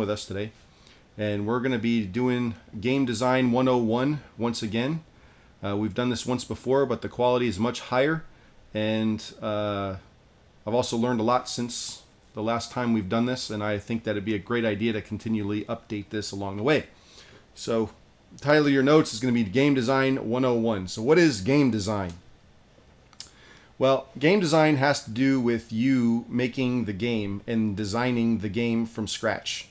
with us today. And we're going to be doing Game Design 101 once again. We've done this once before, but the quality is much higher. And I've also learned a lot since the last time we've done this, and I think that it'd be a great idea to continually update this along the way. So the title of your notes is going to be Game Design 101. So what is game design? Well, game design has to do with you making the game and designing the game from scratch.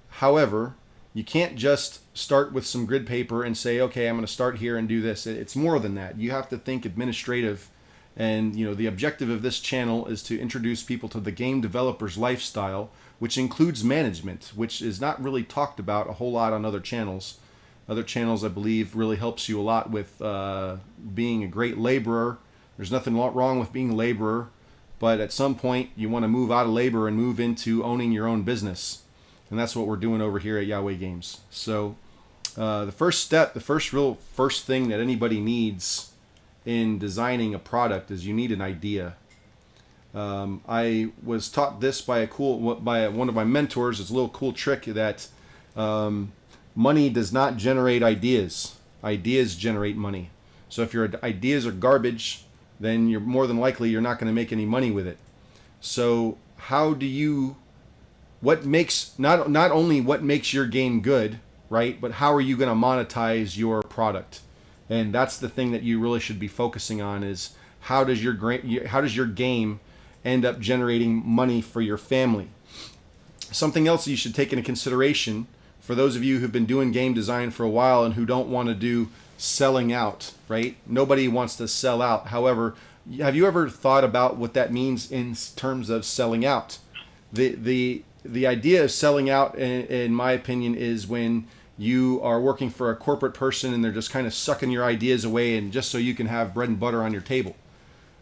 However, you can't just start with some grid paper and say, okay, I'm going to start here and do this. It's more than that. You have to think administrative. And the objective of this channel is to introduce people to the game developer's lifestyle, which includes management, which is not really talked about a whole lot on other channels. Other channels, I believe, really helps you a lot with being a great laborer. There's nothing wrong with being a laborer, but at some point you want to move out of labor and move into owning your own business. And that's what we're doing over here at Yahweh Games. So the first step, the first thing that anybody needs in designing a product is you need an idea. I was taught this by one of my mentors. It's a little cool trick that money does not generate ideas. Ideas generate money. So if your ideas are garbage, then you're more than likely you're not going to make any money with it. So what makes not only what makes your game good, right? But how are you going to monetize your product? And that's the thing that you really should be focusing on is how does your game end up generating money for your family? Something else you should take into consideration for those of you who've been doing game design for a while and who don't want to do selling out, right? Nobody wants to sell out. However, have you ever thought about what that means in terms of selling out? The idea of selling out, in my opinion, is when you are working for a corporate person and they're just kind of sucking your ideas away and just so you can have bread and butter on your table.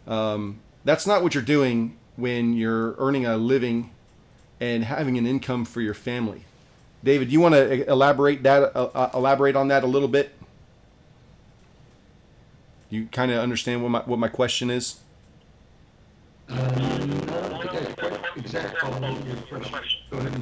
That's not what you're doing when you're earning a living and having an income for your family. David, do you want to elaborate on that a little bit? You kind of understand what my question is? No, I think I quite exactly your question.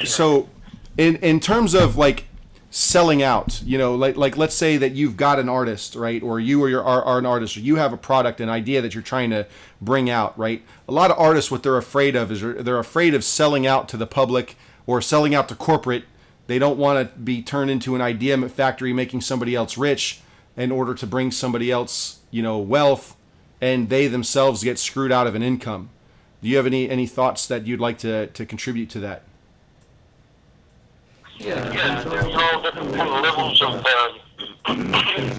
So in terms of like selling out, like let's say that you've got an artist, right? Or you are an artist, or you have a product, an idea that you're trying to bring out, right? A lot of artists, what they're afraid of is they're afraid of selling out to the public or selling out to corporate. They don't want to be turned into an idea factory making somebody else rich in order to bring somebody else, wealth, and they themselves get screwed out of an income. Do you have any thoughts that you'd like to contribute to that? Yeah, there's all different kind of levels of,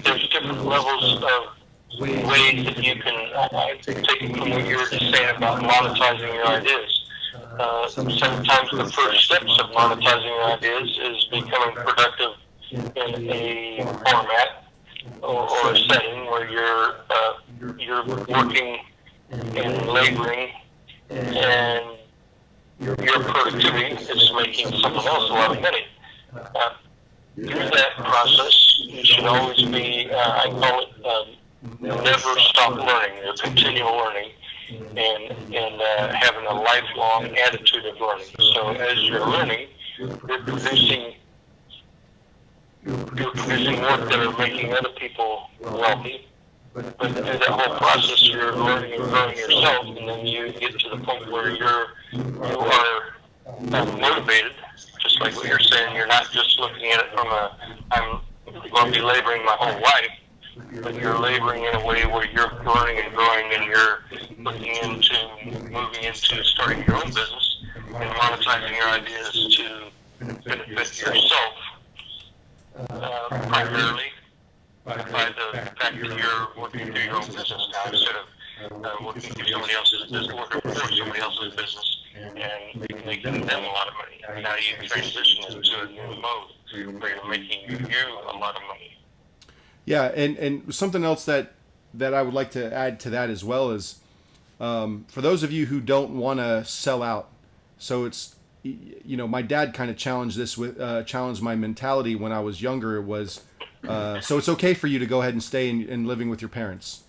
there's different levels of ways that you can take it from what you were just saying about monetizing your ideas. Sometimes the first steps of monetizing your ideas is becoming productive in a format or a setting where you're working and laboring, and your productivity is making someone else a lot of money. Through that process, you should always be, I call it, never stop learning, or continual learning, and having a lifelong attitude of learning. So as you're learning, you're producing work that are making other people wealthy. But through that whole process, you're learning and growing yourself, and then you get to the point where you are motivated, just like what you're saying. You're not just looking at it from I'm going to be laboring my whole life, but you're laboring in a way where you're learning and growing, and you're moving into starting your own business and monetizing your ideas to benefit yourself, primarily by the fact that you're working through your own business now instead of working through somebody else's business, working for somebody else's business and making them a lot of money. Now you transition into a new mode where you're making you a lot of money. Yeah, and something else that I would like to add to that as well is for those of you who don't want to sell out. So it's, my dad kind of challenged my mentality when I was younger. It was so it's okay for you to go ahead and stay and living with your parents.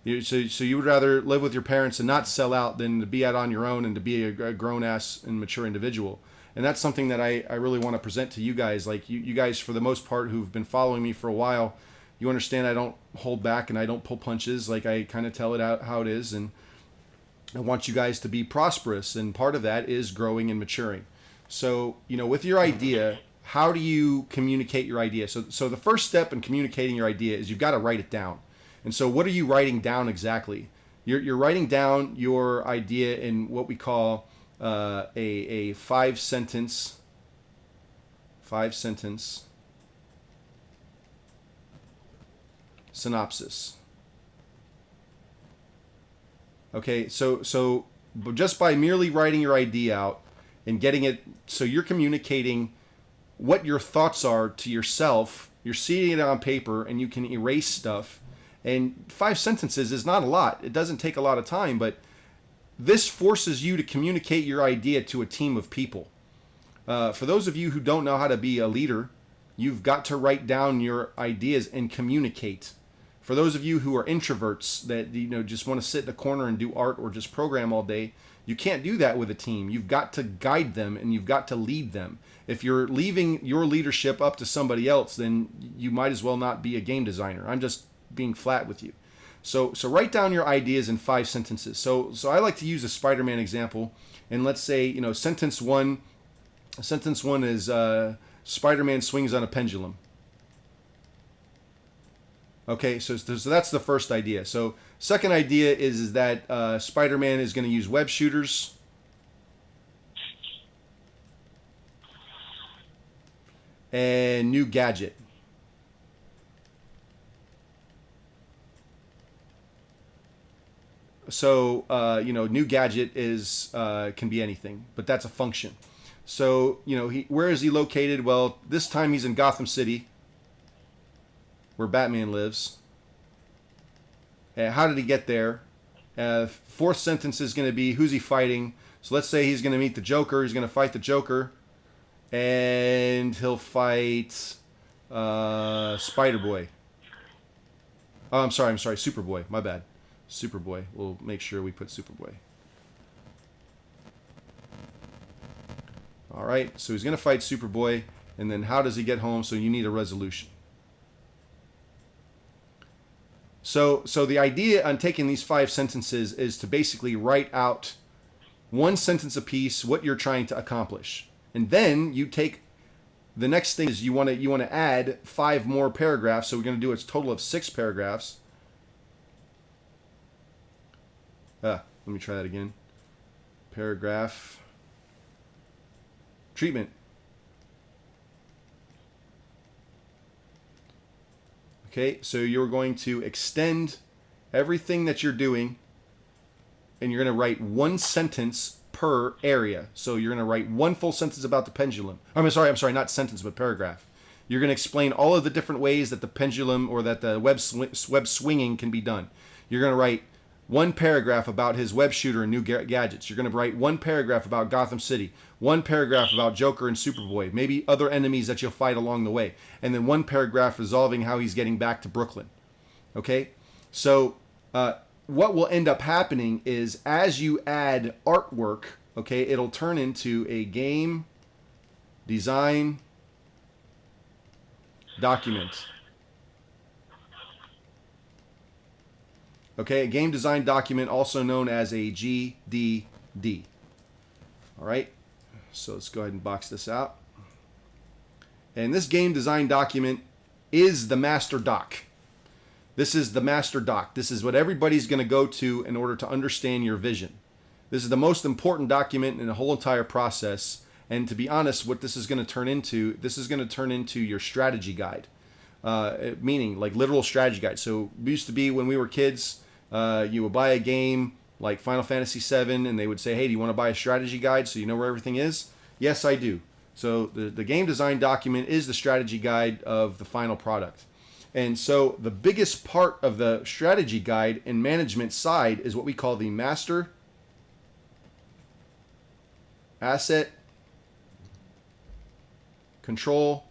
So you would rather live with your parents and not sell out than to be out on your own and to be a grown-ass and mature individual. And that's something that I really want to present to you guys. Like you guys, for the most part, who've been following me for a while, you understand I don't hold back and I don't pull punches. Like I kind of tell it out how it is. And I want you guys to be prosperous. And part of that is growing and maturing. So, with your idea, how do you communicate your idea? So the first step in communicating your idea is you've got to write it down. And so what are you writing down exactly? You're writing down your idea in what we call a five sentence synopsis. Okay, so just by merely writing your idea out and getting it, so you're communicating what your thoughts are to yourself, you're seeing it on paper and you can erase stuff. And 5 sentences is not a lot. It doesn't take a lot of time, but this forces you to communicate your idea to a team of people. For those of you who don't know how to be a leader, you've got to write down your ideas and communicate. For those of you who are introverts that just want to sit in a corner and do art or just program all day, you can't do that with a team. You've got to guide them and you've got to lead them. If you're leaving your leadership up to somebody else, then you might as well not be a game designer. I'm just being flat with you. So write down your ideas in 5 sentences. So I like to use a Spider-Man example, and let's say sentence one is Spider-Man swings on a pendulum. Okay, so that's the first idea. So second idea is that Spider-Man is going to use web shooters. And new gadget. So, new gadget is can be anything, but that's a function. So, where is he located? Well, this time he's in Gotham City, where Batman lives. How did he get there? Fourth sentence is going to be, who's he fighting? So let's say he's going to meet the Joker. He's going to fight the Joker. And he'll fight Spider-Boy. Oh, I'm sorry, Superboy. My bad. Superboy. We'll make sure we put Superboy. All right, so he's going to fight Superboy, and then how does he get home? So you need a resolution. So the idea on taking these 5 sentences is to basically write out 1 sentence apiece what you're trying to accomplish. And then you take the next thing is you want to add 5 more paragraphs. So we're going to do a total of 6 paragraphs. Let me try that again. Paragraph. Treatment. Okay, so you're going to extend everything that you're doing, and you're going to write 1 sentence per area. So you're going to write 1 full sentence about the pendulum. I'm sorry, not sentence, but paragraph. You're going to explain all of the different ways that the pendulum or that the web swinging can be done. You're going to write 1 paragraph about his web shooter and new gadgets. You're going to write 1 paragraph about Gotham City, 1 paragraph about Joker and Superboy, maybe other enemies that you'll fight along the way, and then 1 paragraph resolving how he's getting back to Brooklyn. Okay? So what will end up happening is as you add artwork, okay, it'll turn into a game design document. Okay, a game design document, also known as a GDD. All right, so let's go ahead and box this out. And this game design document is the master doc. This is the master doc. This is what everybody's going to go to in order to understand your vision. This is the most important document in the whole entire process. And to be honest, what this is going to turn into your strategy guide. Meaning like literal strategy guide. So it used to be when we were kids, you would buy a game like Final Fantasy VII and they would say, hey, do you want to buy a strategy guide so you know where everything is? Yes, I do. So the game design document is the strategy guide of the final product. And so the biggest part of the strategy guide and management side is what we call the master asset control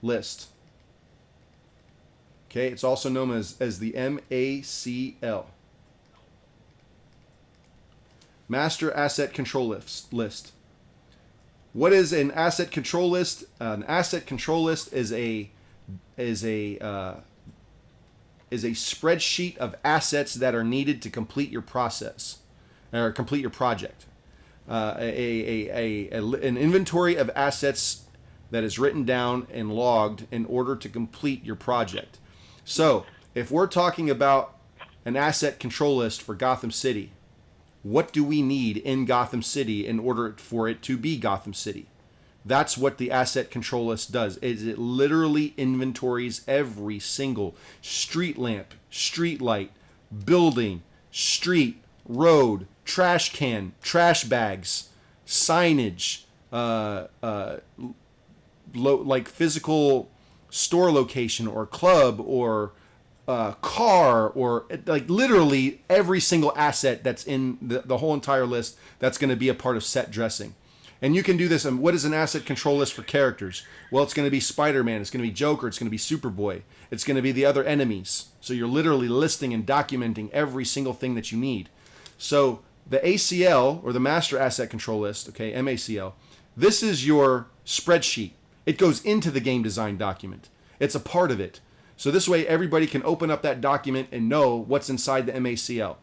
list. Okay, it's also known as the MACL. Master Asset Control List. What is an asset control list? An asset control list is a spreadsheet of assets that are needed to complete your process or complete your project. An inventory of assets that is written down and logged in order to complete your project. So, if we're talking about an asset control list for Gotham City, what do we need in Gotham City in order for it to be Gotham City? That's what the asset control list does. It literally inventories every single street lamp, street light, building, street, road, trash can, trash bags, signage, like physical store location or club or car, or like literally every single asset that's in the whole entire list that's going to be a part of set dressing. And you can do this. And what is an asset control list for characters? Well, it's going to be Spider-Man. It's going to be Joker. It's going to be Superboy. It's going to be the other enemies. So you're literally listing and documenting every single thing that you need. So the ACL, or the Master Asset Control List, okay, MACL, this is your spreadsheet. It goes into the game design document. It's a part of it. So this way everybody can open up that document and know what's inside the MACL.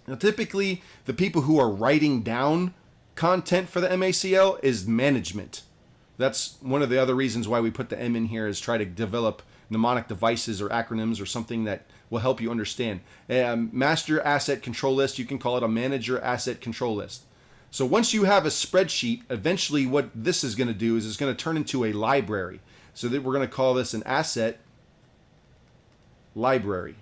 Now typically the people who are writing down content for the MACL is management. That's one of the other reasons why we put the M in here, is try to develop mnemonic devices or acronyms or something that will help you understand. Master Asset Control List, you can call it a Manager Asset Control List. So once you have a spreadsheet, eventually what this is going to do is it's going to turn into a library. So that we're going to call this an asset library.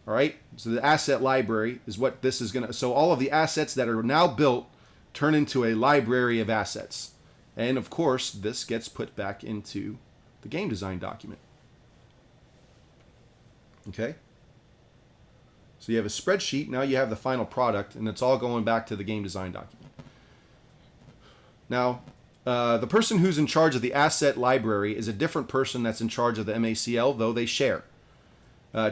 All right, so the asset library is what this is going to, so all of the assets that are now built turn into a library of assets. And of course, this gets put back into the game design document. Okay? So you have a spreadsheet, now you have the final product, and it's all going back to the game design document. Now, the person who's in charge of the asset library is a different person that's in charge of the MACL, though they share.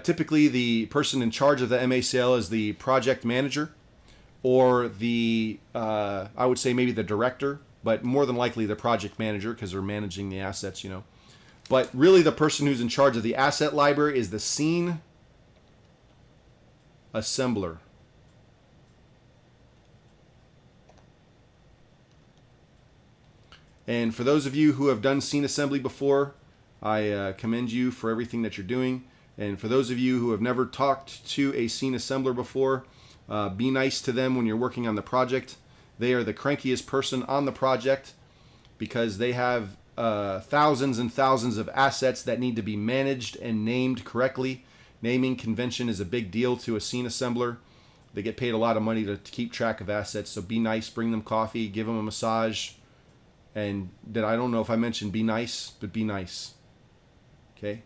Typically, the person in charge of the MACL is the project manager, or the, I would say maybe the director, but more than likely the project manager, because they're managing the assets, you know. But really the person who's in charge of the asset library is the scene assembler. And for those of you who have done scene assembly before, I commend you for everything that you're doing. And for those of you who have never talked to a scene assembler before, be nice to them when you're working on the project. They are the crankiest person on the project because they have thousands and thousands of assets that need to be managed and named correctly. Naming convention is a big deal to a scene assembler. They get paid a lot of money to keep track of assets, so be nice, bring them coffee, give them a massage. And I don't know if I mentioned be nice, but be nice. Okay?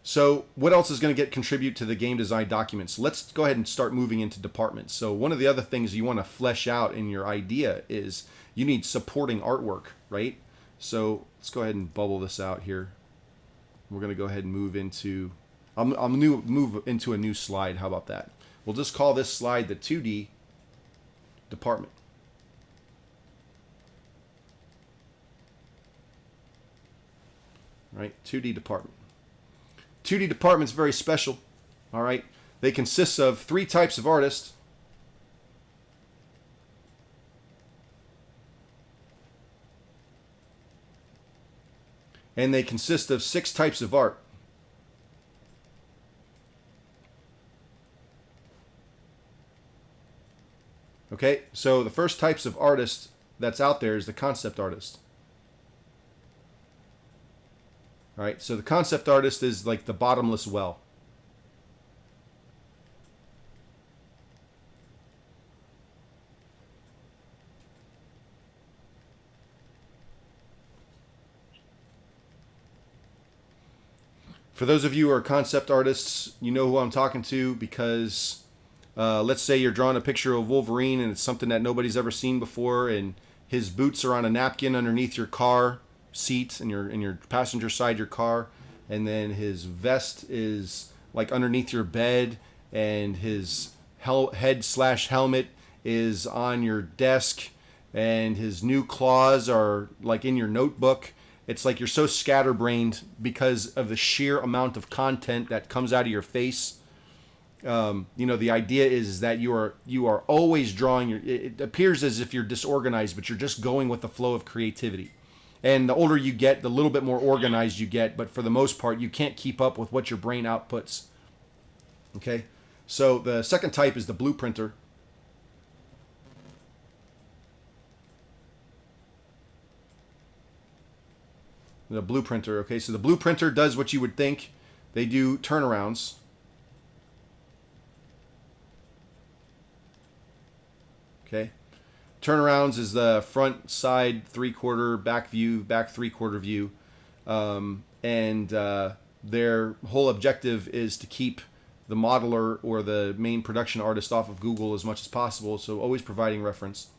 So what else is going to contribute to the game design documents? Let's go ahead and start moving into departments. So one of the other things you want to flesh out in your idea is you need supporting artwork, right? So let's go ahead and bubble this out here. We're going to go ahead and move into, move into a new slide. How about that? We'll just call this slide the 2D department. Right, 2D department. 2D department's very special. All right, they consist of 3 types of artists. And they consist of 6 types of art. Okay, so the first types of artist that's out there is the concept artist. All right, so the concept artist is like the bottomless well. For those of you who are concept artists, you know who I'm talking to because Let's say you're drawing a picture of Wolverine and it's something that nobody's ever seen before, and his boots are on a napkin underneath your car seat in your passenger side your car, and then his vest is like underneath your bed, and his head/helmet is on your desk, and his new claws are like in your notebook. It's like you're so scatterbrained because of the sheer amount of content that comes out of your face. The idea is that you are always drawing. It appears as if you're disorganized, but you're just going with the flow of creativity. And the older you get, the little bit more organized you get. But for the most part, you can't keep up with what your brain outputs. Okay, so the second type is the blueprinter. The blueprinter. Okay, so the blueprinter does what you would think. They do turnarounds. Okay, turnarounds is the front, side, 3/4, back view, back 3/4 view, and their whole objective is to keep the modeler or the main production artist off of Google as much as possible. So always providing reference.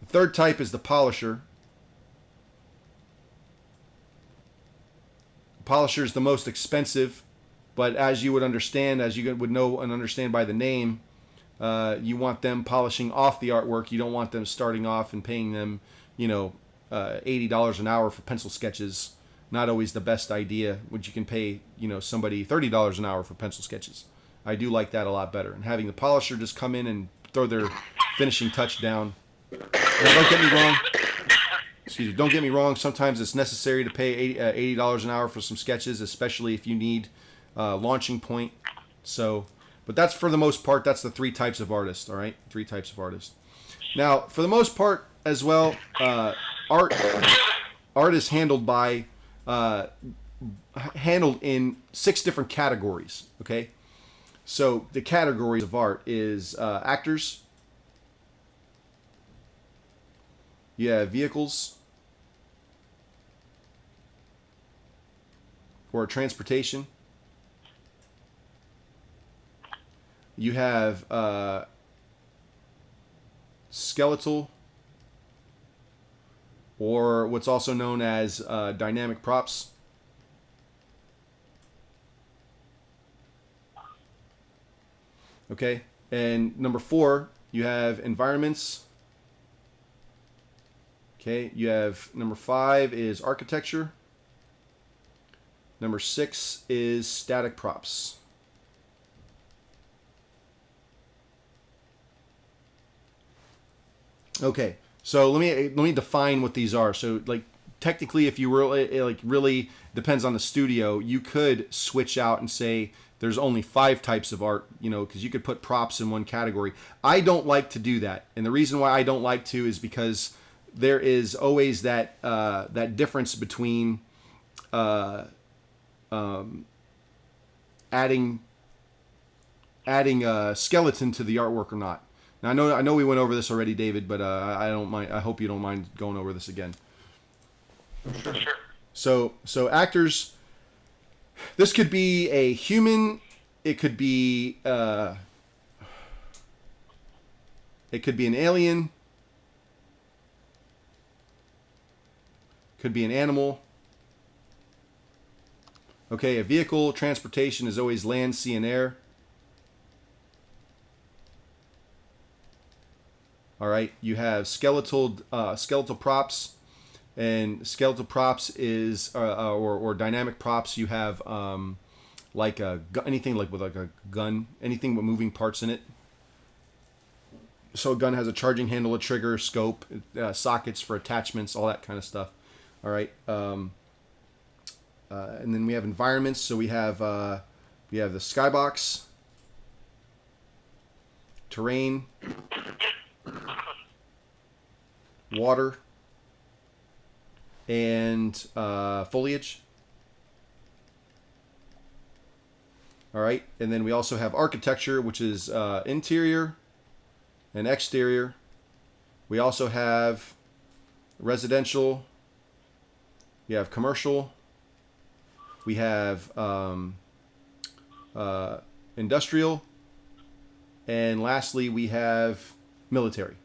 The third type is the polisher. The polisher is the most expensive, but as you would understand, as you would know and understand by the name. You want them polishing off the artwork. You don't want them starting off and paying them, $80 an hour for pencil sketches. Not always the best idea. Which you can pay, somebody $30 an hour for pencil sketches. I do like that a lot better. And having the polisher just come in and throw their finishing touch down. Now, don't get me wrong. Excuse me. Don't get me wrong. Sometimes it's necessary to pay $80 an hour for some sketches, especially if you need launching point. So. But that's for the most part, that's the three types of artists, all right? Three types of artists. Now, for the most part as well, art is handled in 6 different categories, okay? So the categories of art is actors, you have vehicles, or transportation. You have skeletal, or what's also known as dynamic props. Okay, and number 4, you have environments. Okay, you have number 5 is architecture. Number 6 is static props. Okay, so let me define what these are. So, like, technically, if you were it really depends on the studio, you could switch out and say there's only 5 types of art, because you could put props in one category. I don't like to do that, and the reason why I don't like to is because there is always that difference between adding a skeleton to the artwork or not. Now, I know we went over this already, David, but I don't mind. I hope you don't mind going over this again. Sure. So actors. This could be a human. It could be an alien. Could be an animal. Okay, a vehicle. Transportation is always land, sea, and air. All right, you have skeletal props, and skeletal props is or dynamic props. You have like anything like with like a gun, anything with moving parts in it. So a gun has a charging handle, a trigger, scope, sockets for attachments, all that kind of stuff. All right, and then we have environments. So we have the skybox, terrain, water, and foliage. All right, and then we also have architecture, which is interior and exterior. We also have residential. We have commercial. We have industrial. And lastly, we have military.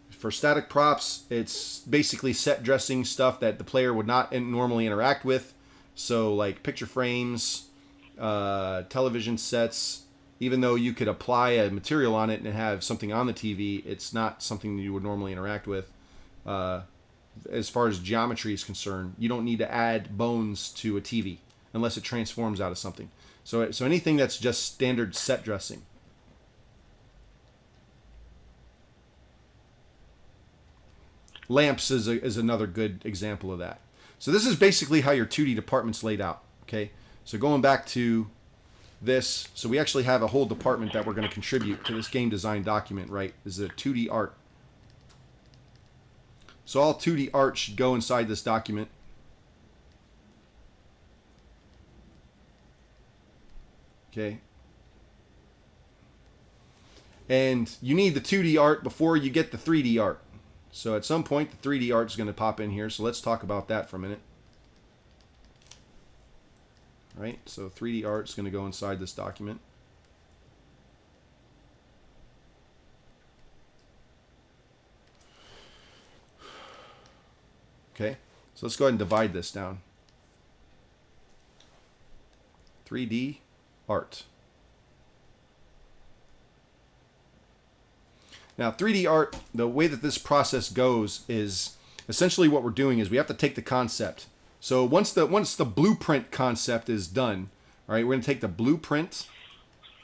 For static props, it's basically set dressing stuff that the player would not normally interact with. So like picture frames, television sets, even though you could apply a material on it and have something on the TV, it's not something that you would normally interact with. As far as geometry is concerned, you don't need to add bones to a TV unless it transforms out of something. So anything that's just standard set dressing. Lamps is another good example of that. So this is basically how your 2D department's laid out. Okay, so going back to this, so we actually have a whole department that we're going to contribute to this game design document, right? Is the 2D art. So all 2D art should go inside this document. Okay. And you need the 2D art before you get the 3D art. So at some point, the 3D art is going to pop in here. So let's talk about that for a minute. All right, so 3D art is going to go inside this document. Okay, so let's go ahead and divide this down. 3D art. Now 3D art, the way that this process goes is essentially what we're doing is we have to take the concept. So once the blueprint concept is done, all right, we're going to take the blueprint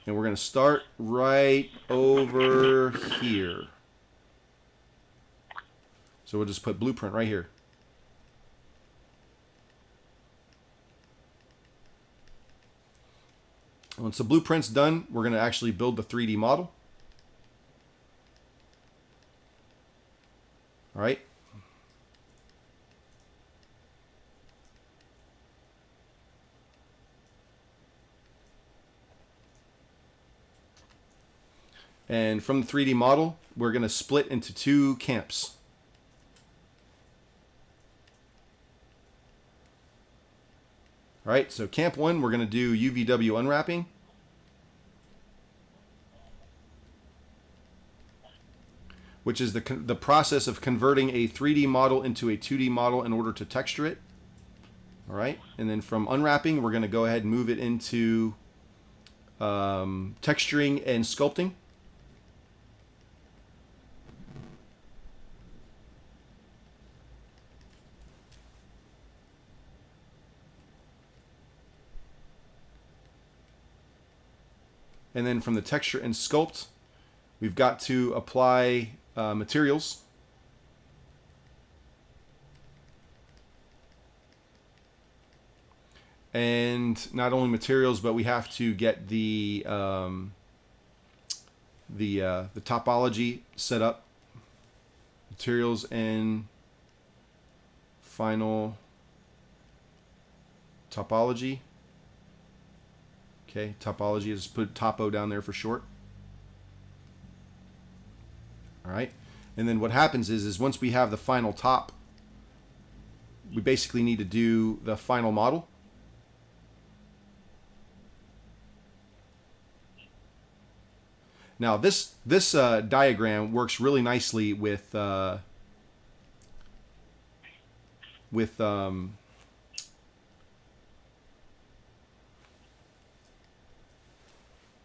and we're going to start right over here. So we'll just put blueprint right here. Once the blueprint's done, we're going to actually build the 3D model. All right. And from the 3D model, we're going to split into two camps. All right, so camp 1, we're going to do UVW unwrapping. Which is the process of converting a 3D model into a 2D model in order to texture it. All right, and then from unwrapping, we're going to go ahead and move it into texturing and sculpting. And then from the texture and sculpt, we've got to apply materials. And not only materials, but we have to get the topology set up. Materials and final topology. Okay, topology, just put topo down there for short. All right, and then what happens is once we have the final top, we basically need to do the final model. Now this diagram works really nicely with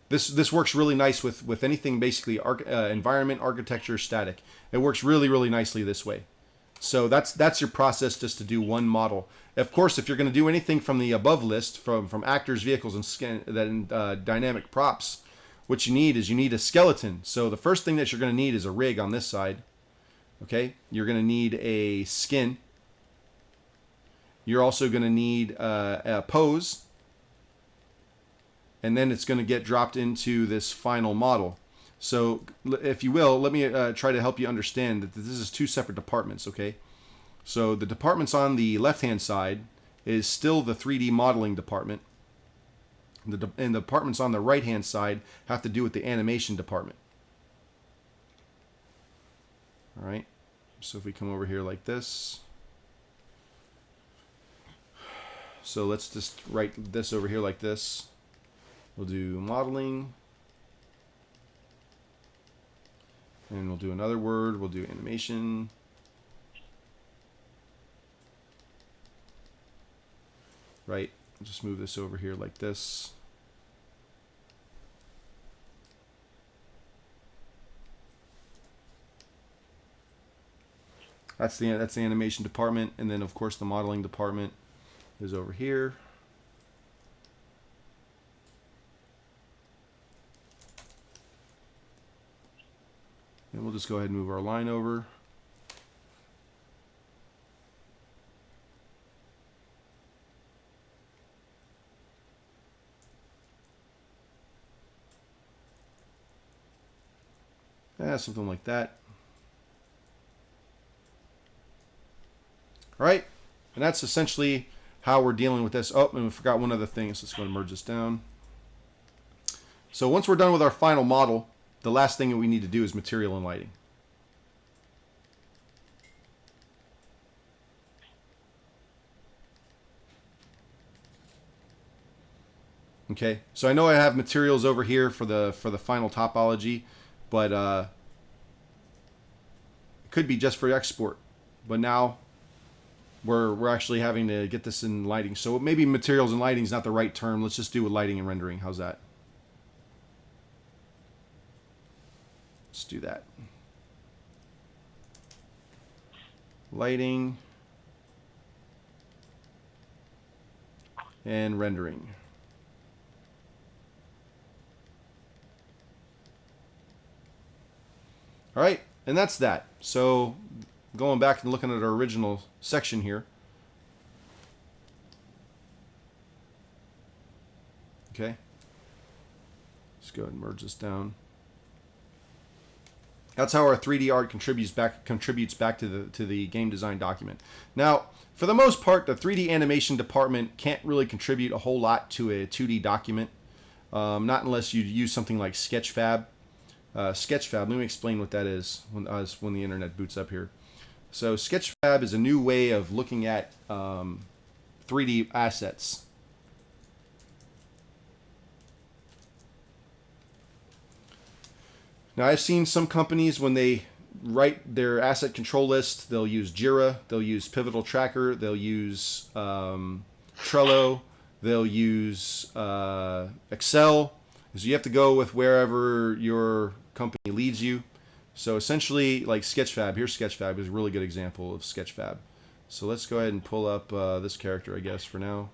This works really nice with anything basically environment, architecture, static. It works really nicely this way. So that's your process just to do one model. Of course, if you're going to do anything from the above list, from actors, vehicles, and dynamic props, what you need a skeleton. So the first thing that you're going to need is a rig on this side. Okay, you're going to need a skin. You're also going to need a pose. And then it's going to get dropped into this final model. So if you will, let me try to help you understand that this is two separate departments, okay? So the departments on the left-hand side is still the 3D modeling department. And the departments on the right-hand side have to do with the animation department. All right, so if we come over here like this. So let's just write this over here like this. We'll do modeling. And we'll do another word. We'll do animation. Right. Just move this over here like this. That's the animation department, and then of course the modeling department is over here. And we'll just go ahead and move our line over. Yeah, something like that. All right, and that's essentially how we're dealing with this. Oh, and we forgot one other thing, so let's go and merge this down. So once we're done with our final model, the last thing that we need to do is material and lighting. Okay, so I know I have materials over here for the final topology, but it could be just for export. But now we're actually having to get this in lighting. So maybe materials and lighting is not the right term. Let's just do with lighting and rendering. How's that? Let's do that. Lighting and rendering. All right, and that's that. So going back and looking at our original section here. Okay. Let's go ahead and merge this down. That's how our 3D art contributes back to the game design document. Now, for the most part, the 3D animation department can't really contribute a whole lot to a 2D document, not unless you use something like Sketchfab. Sketchfab, let me explain what that is when the internet boots up here. So Sketchfab is a new way of looking at 3D assets. Now, I've seen some companies, when they write their asset control list, they'll use Jira, they'll use Pivotal Tracker, they'll use Trello, they'll use Excel. So you have to go with wherever your company leads you. So essentially, like Sketchfab, here's Sketchfab is a really good example of Sketchfab. So let's go ahead and pull up this character, I guess, for now.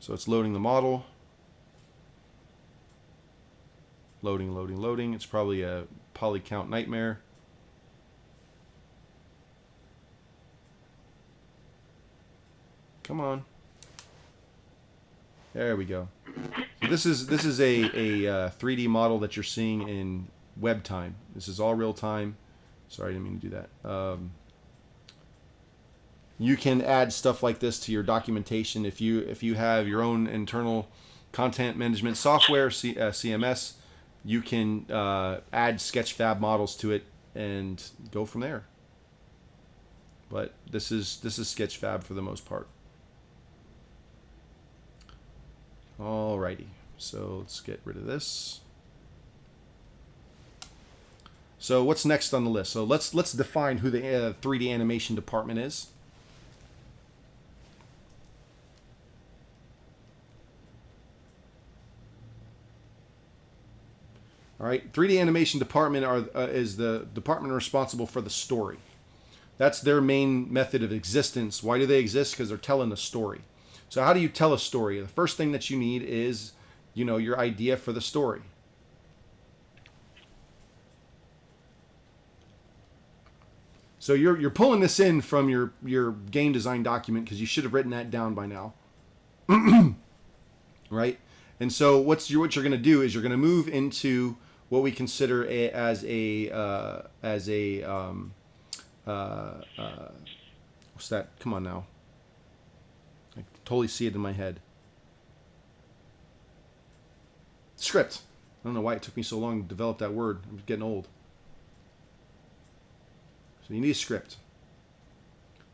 So it's loading the model. Loading, loading, loading. It's probably a poly count nightmare. Come on. There we go. So this is a 3D model that you're seeing in web time. This is all real time. Sorry, I didn't mean to do that. You can add stuff like this to your documentation if you have your own internal content management software, CMS. You can add Sketchfab models to it and go from there. But this is Sketchfab for the most part. Alrighty, so let's get rid of this. So what's next on the list? So let's define who the 3D animation department is. All right, 3D animation department is the department responsible for the story. That's their main method of existence. Why do they exist? Because they're telling a story. So how do you tell a story? The first thing that you need is, your idea for the story. So you're pulling this in from your game design document because you should have written that down by now, right? And so what you're going to do is you're going to move into what we consider as a what's that? Come on now. I totally see it in my head. Script. I don't know why it took me so long to develop that word. I'm getting old. So you need a script.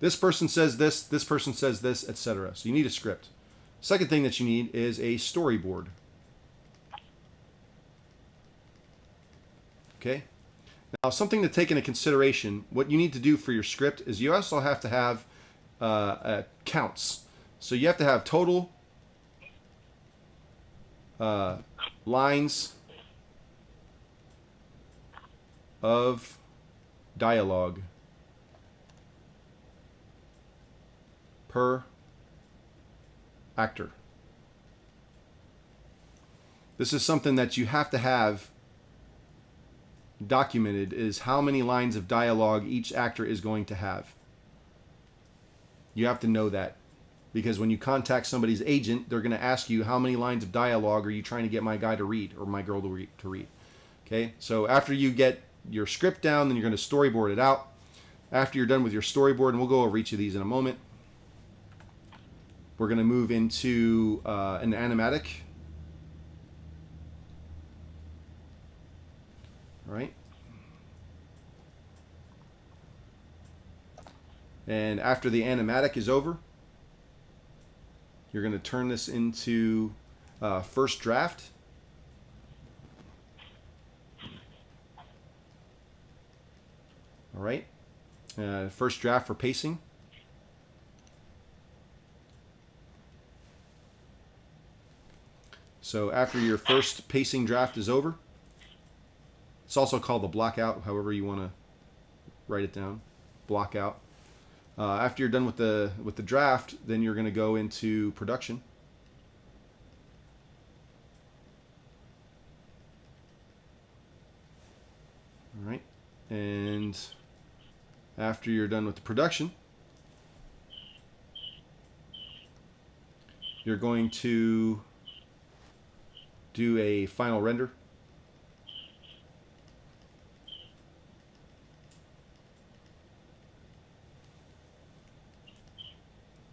This person says this person says this, etc. So you need a script. Second thing that you need is a storyboard. Okay. Now, something to take into consideration, what you need to do for your script is you also have to have counts. So you have to have total lines of dialogue per actor. This is something that you have to have documented, is how many lines of dialogue each actor is going to have. You have to know that, because when you contact somebody's agent, they're going to ask you, how many lines of dialogue are you trying to get my guy to read or my girl to read. Okay, so after you get your script down, then you're going to storyboard it out. After you're done with your storyboard, and we'll go over each of these in a moment, we're going to move into an animatic. All right. And after the animatic is over, you're going to turn this into first draft. All right. First draft for pacing. So after your first pacing draft is over, it's also called the block out, however you want to write it down. Block out. After you're done with the draft, then you're going to go into production. All right. And after you're done with the production, you're going to do a final render.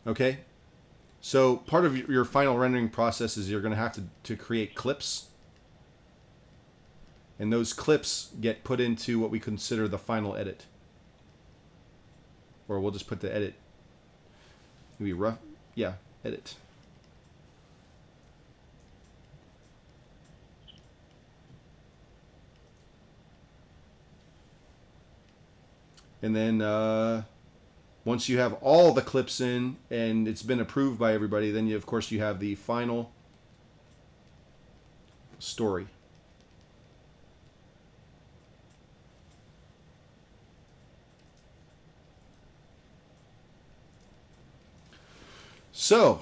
Okay, so part of your final rendering process is you're going to have to create clips. And those clips get put into what we consider the final edit. Or we'll just put the edit. It'll be rough. Yeah, edit. And then once you have all the clips in and it's been approved by everybody, then of course you have the final story. So,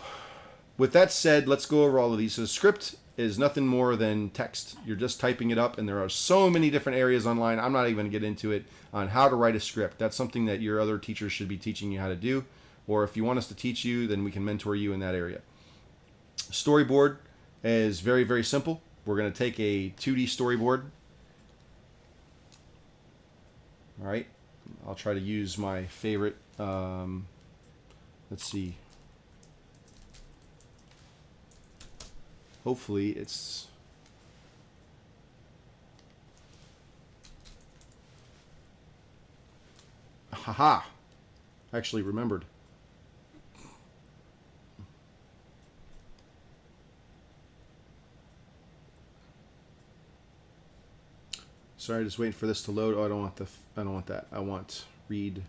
with that said, let's go over all of these. So, script is nothing more than text. You're just typing it up, and there are so many different areas online. I'm not even going to get into it on how to write a script. That's something that your other teachers should be teaching you how to do. Or if you want us to teach you, then we can mentor you in that area. Storyboard is very, very simple. We're going to take a 2D storyboard. All right. I'll try to use my favorite. Let's see. Hopefully it's... Haha! I actually remembered. Sorry, just waiting for this to load. Oh, I don't want that. I want read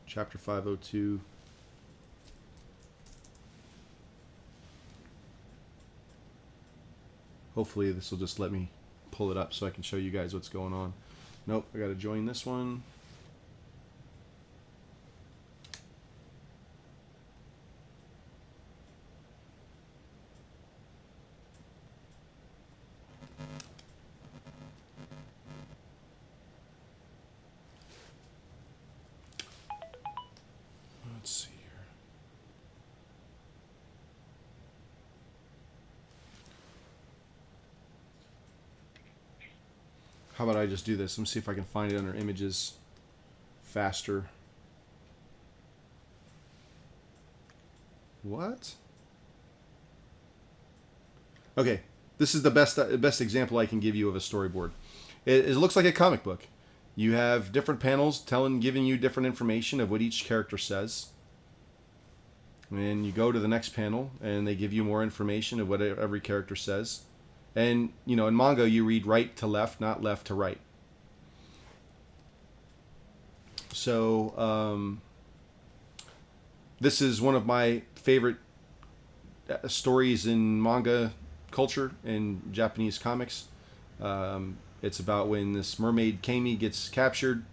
chapter 502. Hopefully this will just let me pull it up so I can show you guys what's going on. Nope, I got to join this one. Let's see here. How about I just do this? Let me see if I can find it under images faster. What? Okay, this is the best example I can give you of a storyboard. It looks like a comic book. you have different panels giving you different information of what each character says. And you go to the next panel, and they give you more information of what every character says. And, you know, in manga, you read right to left, not left to right. So, this is one of my favorite stories in manga culture and Japanese comics. It's about when this mermaid Kami gets captured,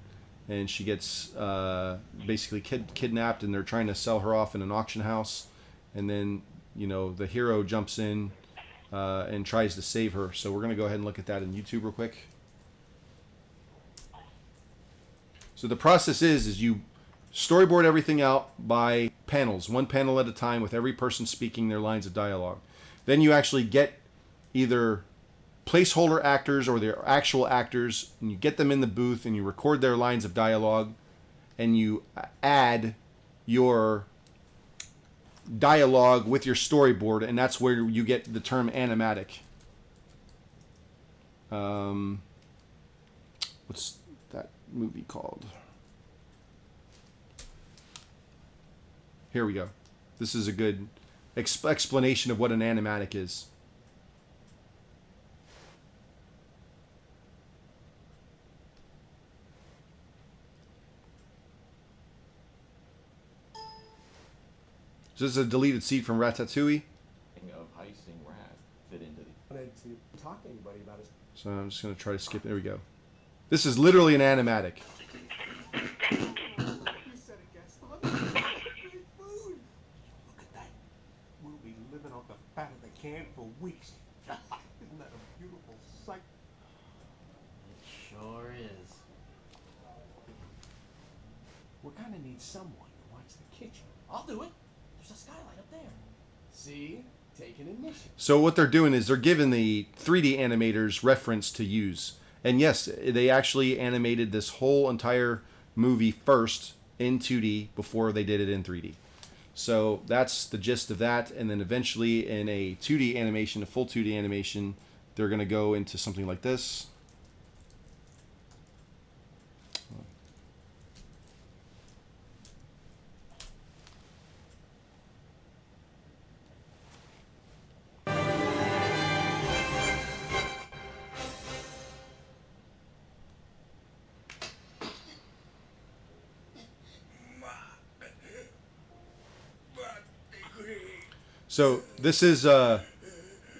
and she gets basically kidnapped, and they're trying to sell her off in an auction house. And then, you know, the hero jumps in and tries to save her. So we're going to go ahead and look at that in YouTube real quick. So the process is you storyboard everything out by panels, one panel at a time, with every person speaking their lines of dialogue. Then you actually get either placeholder actors or their actual actors, and you get them in the booth and you record their lines of dialogue, and you add your dialogue with your storyboard, and that's where you get the term animatic. What's that movie called? Here we go. This is a good explanation of what an animatic is. So this is a deleted scene from Ratatouille. Of heisting rat fit into the. Wanted to talk to anybody about it. So I'm just going to try to skip. There we go. This is literally an animatic. You said it, Gaston. Great food. Look at that. We'll be living off the fat of the can for weeks. Isn't that a beautiful sight? It sure is. We're gonna need someone to watch the kitchen. I'll do it. There's a skylight up there. See? Take an initiative. So what they're doing is they're giving the 3D animators reference to use. And yes, they actually animated this whole entire movie first in 2D before they did it in 3D. So that's the gist of that. And then eventually in a 2D animation, a full 2D animation, they're going to go into something like this. So this is the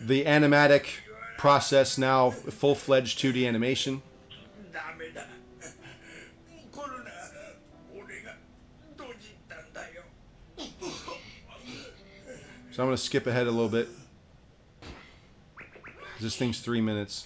animatic process now, full-fledged 2D animation. So I'm going to skip ahead a little bit. This thing's 3 minutes.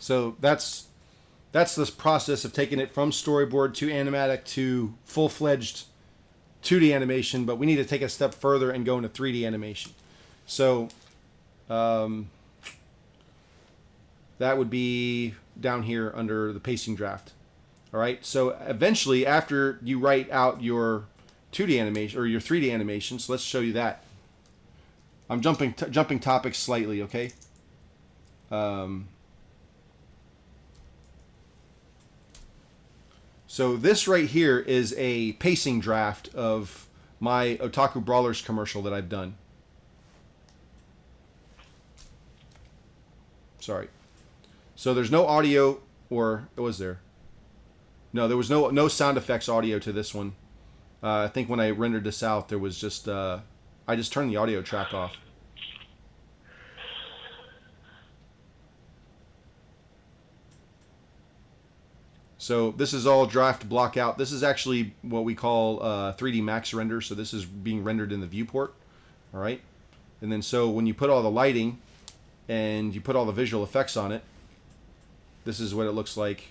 So that's this process of taking it from storyboard to animatic to full-fledged 2D animation, but we need to take a step further and go into 3D animation. So that would be down here under the pacing draft. All right. So eventually, after you write out your 2D animation or your 3D animations, let's show you that. I'm jumping topics slightly, okay? So this right here is a pacing draft of my Otaku Brawlers commercial that I've done. Sorry. So there's no audio, or was there? No, there was no sound effects audio to this one. I think when I rendered this out, there was just I just turned the audio track off. So this is all draft block out. This is actually what we call 3D Max render. So this is being rendered in the viewport. All right. And then so when you put all the lighting and you put all the visual effects on it, this is what it looks like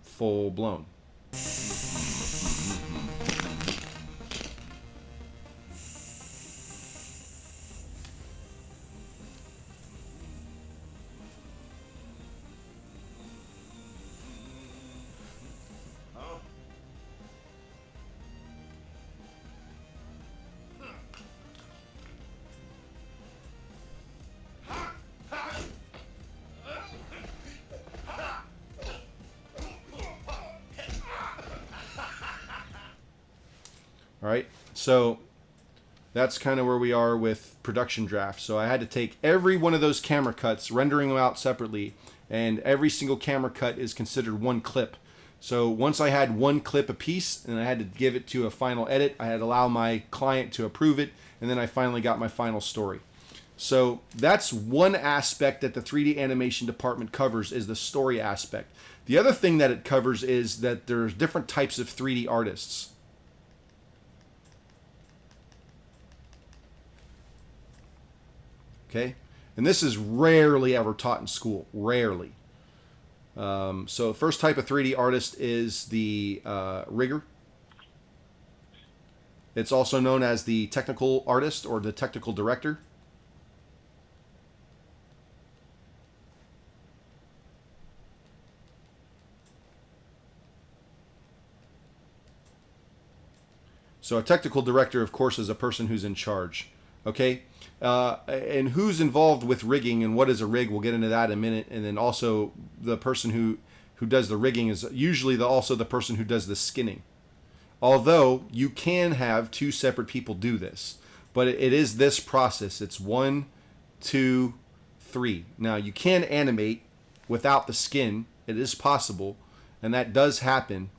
full blown. All right, so that's kind of where we are with production draft. So I had to take every one of those camera cuts, rendering them out separately, and every single camera cut is considered one clip. So once I had one clip a piece and I had to give it to a final edit, I had to allow my client to approve it, and then I finally got my final story. So that's one aspect that the 3D animation department covers, is the story aspect. The other thing that it covers is that there's different types of 3D artists. Okay, and this is rarely ever taught in school, rarely. So first type of 3D artist is the rigger. It's also known as the technical artist or the technical director. So a technical director, of course, is a person who's in charge. Okay, and who's involved with rigging and what is a rig? We'll get into that in a minute. And then also the person who does the rigging is usually also the person who does the skinning. Although you can have two separate people do this, but it is this process. It's 1, 2, 3. Now you can animate without the skin. It is possible, and that does happen.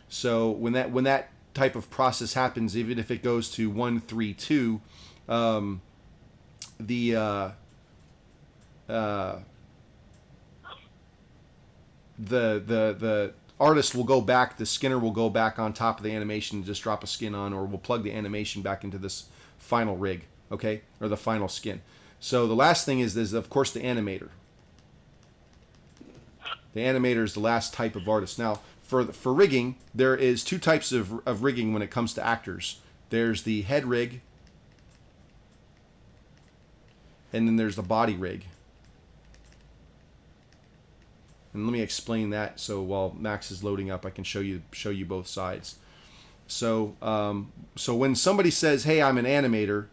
So when that type of process happens, even if it goes to 1, 3, 2. The artist will go back, the skinner will go back on top of the animation and just drop a skin on, or we'll plug the animation back into this final rig, okay, or the final skin. So the last thing is of course the animator. The animator is the last type of artist. Now for rigging, there is two types of rigging when it comes to actors. There's the head rig, and then there's the body rig. And let me explain that, so while Max is loading up, I can show you both sides. So so when somebody says, "Hey, I'm an animator,"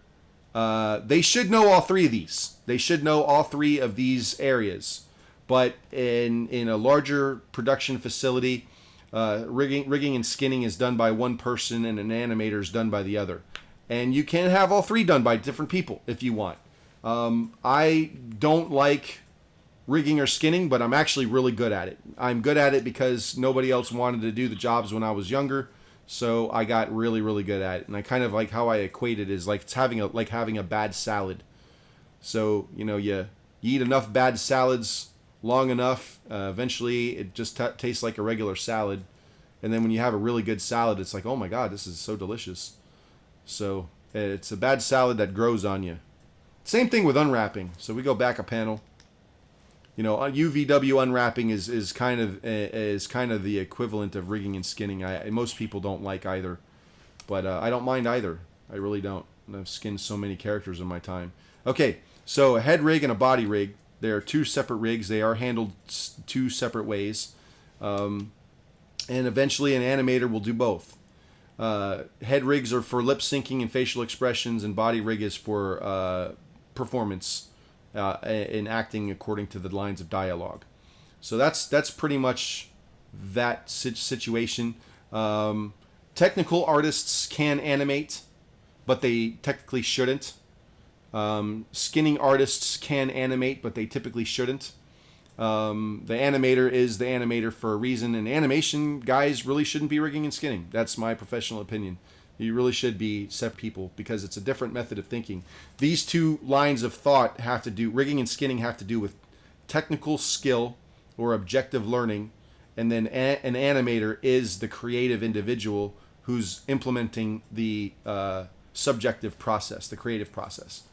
they should know all three of these. They should know all three of these areas. But in a larger production facility, rigging and skinning is done by one person, and an animator is done by the other. And you can have all three done by different people if you want. I don't like rigging or skinning, but I'm actually really good at it. I'm good at it because nobody else wanted to do the jobs when I was younger, so I got really, really good at it. And I kind of like how I equate it is like it's having a bad salad. So you eat enough bad salads long enough, eventually it just tastes like a regular salad. And then when you have a really good salad, it's like, oh my God, this is so delicious. So it's a bad salad that grows on you. Same thing with unwrapping. So we go back a panel. UVW unwrapping is kind of the equivalent of rigging and skinning. Most people don't like either, but I don't mind either. I really don't. I've skinned so many characters in my time. Okay, so a head rig and a body rig. They are two separate rigs. They are handled two separate ways, and eventually an animator will do both. Head rigs are for lip syncing and facial expressions, and body rig is for performance in acting according to the lines of dialogue. So that's pretty much that situation. Technical artists can animate, but they technically shouldn't. Skinning artists can animate, but they typically shouldn't. The animator is the animator for a reason, and animation guys really shouldn't be rigging and skinning. That's my professional opinion. You really should be set people because it's a different method of thinking. These two lines of thought have to do, rigging and skinning have to do with technical skill or objective learning, and then an animator is the creative individual who's implementing the subjective process, the creative process.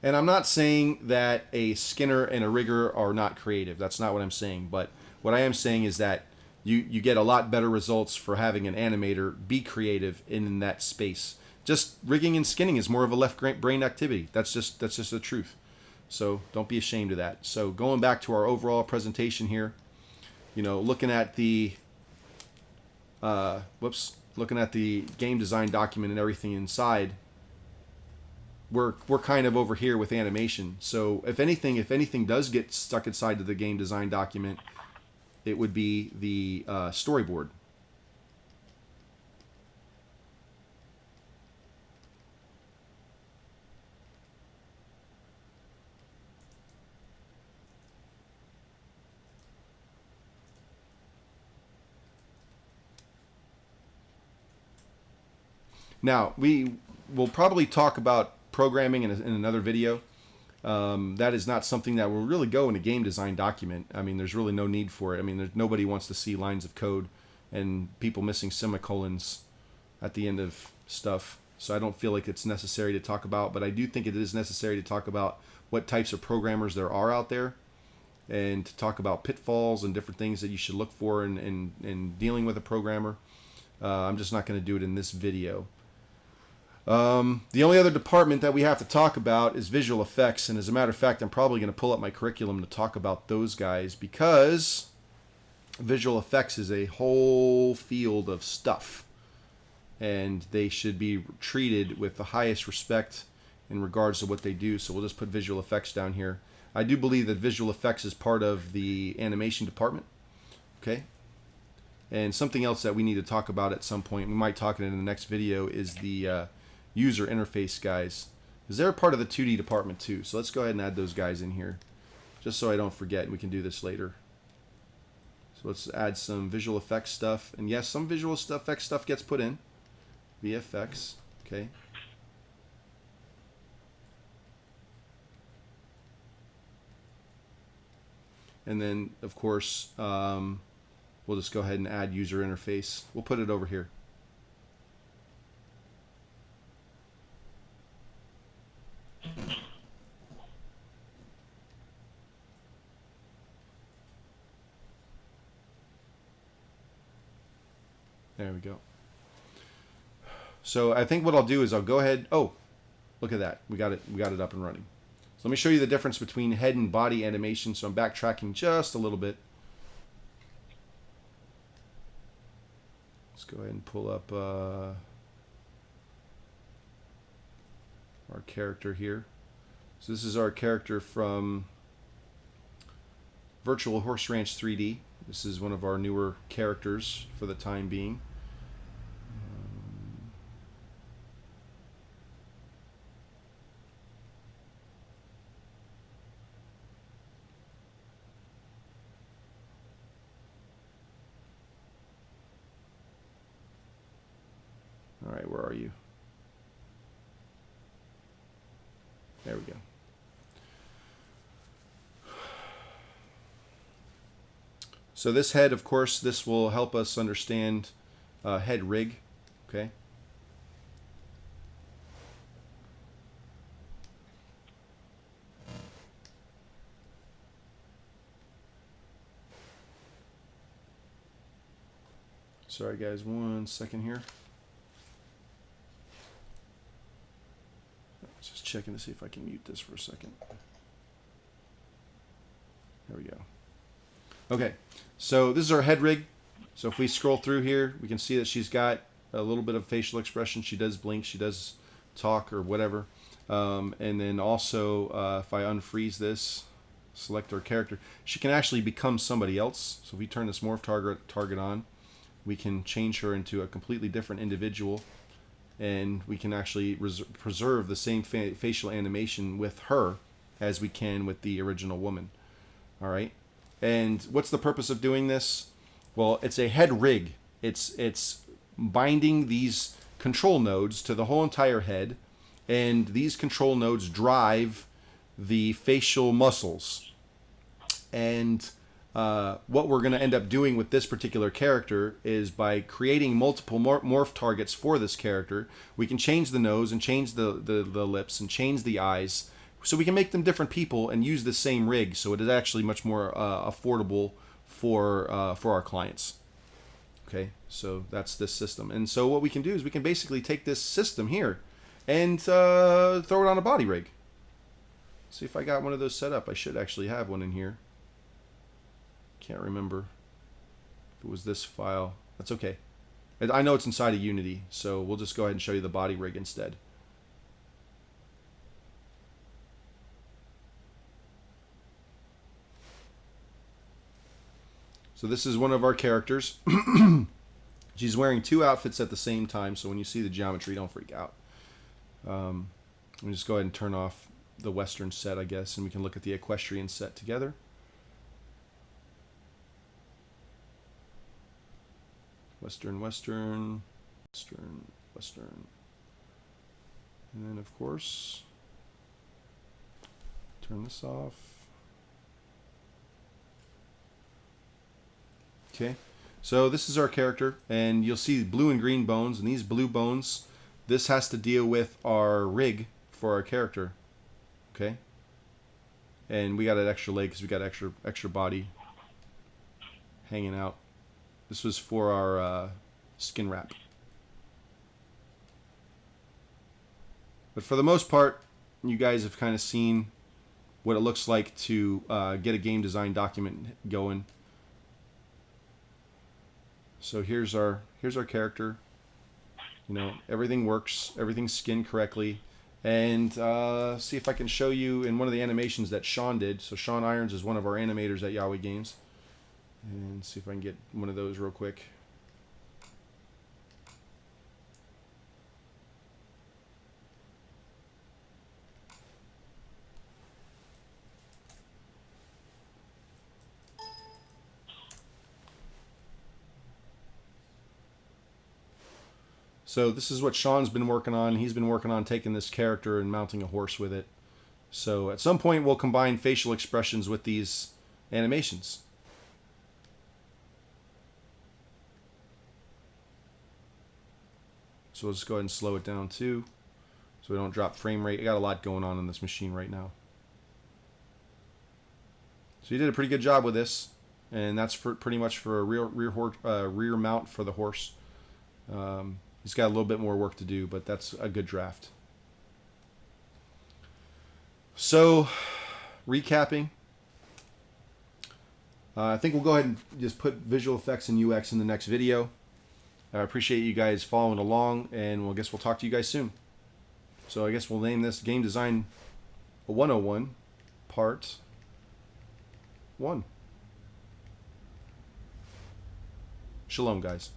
And I'm not saying that a skinner and a rigger are not creative. That's not what I'm saying. But what I am saying is that you get a lot better results for having an animator be creative in that space. Just rigging and skinning is more of a left brain activity. That's just the truth. So don't be ashamed of that. So going back to our overall presentation here, you know, looking at the looking at the game design document and everything inside, we're kind of over here with animation. So if anything does get stuck inside of the game design document, it would be the storyboard. Now, we will probably talk about programming in another video. That is not something that will really go in a game design document. I mean, there's really no need for it. I mean, nobody wants to see lines of code and people missing semicolons at the end of stuff. So I don't feel like it's necessary to talk about, but I do think it is necessary to talk about what types of programmers there are out there and to talk about pitfalls and different things that you should look for in dealing with a programmer. I'm just not going to do it in this video. The only other department that we have to talk about is visual effects, and as a matter of fact, I'm probably going to pull up my curriculum to talk about those guys because visual effects is a whole field of stuff, and they should be treated with the highest respect in regards to what they do. So we'll just put visual effects down here. I do believe that visual effects is part of the animation department. Okay. And something else that we need to talk about at some point, we might talk it in the next video, is the user interface guys, because they're part of the 2D department too. So let's go ahead and add those guys in here just so I don't forget, and we can do this later. So let's add some visual effects stuff, and yes, some visual effects stuff gets put in VFX. Okay, and then of course we'll just go ahead and add user interface. We'll put it over here. There we go. So I think what I'll do is I'll go ahead. Oh, look at that. We got it up and running. So let me show you the difference between head and body animation. So I'm backtracking just a little bit. Let's go ahead and pull up our character here. So this is our character from Virtual Horse Ranch 3D. This is one of our newer characters for the time being. All right, where are you? There we go. So this head, of course, this will help us understand head rig, okay? Sorry guys, 1 second here. Just checking to see if I can mute this for a second. There we go. Okay, so this is our head rig. So if we scroll through here, we can see that she's got a little bit of facial expression. She does blink, she does talk or whatever. And then also, if I unfreeze this, select our character, she can actually become somebody else. So if we turn this morph target on, we can change her into a completely different individual. and we can actually preserve the same facial animation with her as we can with the original woman. All right. And what's the purpose of doing this? Well, it's a head rig. It's binding these control nodes to the whole entire head, and these control nodes drive the facial muscles. And what we're going to end up doing with this particular character is by creating multiple morph targets for this character, we can change the nose and change the lips and change the eyes, so we can make them different people and use the same rig, so it is actually much more affordable for our clients. Okay, so that's this system. And so what we can do is we can basically take this system here and throw it on a body rig. See if I got one of those set up. I should actually have one in here. Can't remember if it was this file. That's okay. I know it's inside of Unity, so we'll just go ahead and show you the body rig instead. So this is one of our characters. She's wearing two outfits at the same time, so when you see the geometry, don't freak out. Let me just go ahead and turn off the Western set, I guess, and we can look at the equestrian set together. Western, Western, Western, Western. And then, of course, turn this off. Okay, so this is our character, and you'll see blue and green bones, and these blue bones, this has to deal with our rig for our character. Okay, and we got an extra leg because we got extra body hanging out. This was for our skin wrap. But for the most part, you guys have kind of seen what it looks like to get a game design document going. So here's our character. You know, everything works, everything's skinned correctly. And see if I can show you in one of the animations that Sean did. So Sean Irons is one of our animators at Yahweh Games. And see if I can get one of those real quick. So this is what Sean's been working on. He's been working on taking this character and mounting a horse with it. So at some point we'll combine facial expressions with these animations. So we'll just go ahead and slow it down too, so we don't drop frame rate. I got a lot going on this machine right now. So you did a pretty good job with this, and that's for pretty much for a rear mount for the horse. He's got a little bit more work to do, but that's a good draft. So, recapping. I think we'll go ahead and just put visual effects and UX in the next video. I appreciate you guys following along, and I guess we'll talk to you guys soon. So I guess we'll name this Game Design 101 Part 1. Shalom, guys.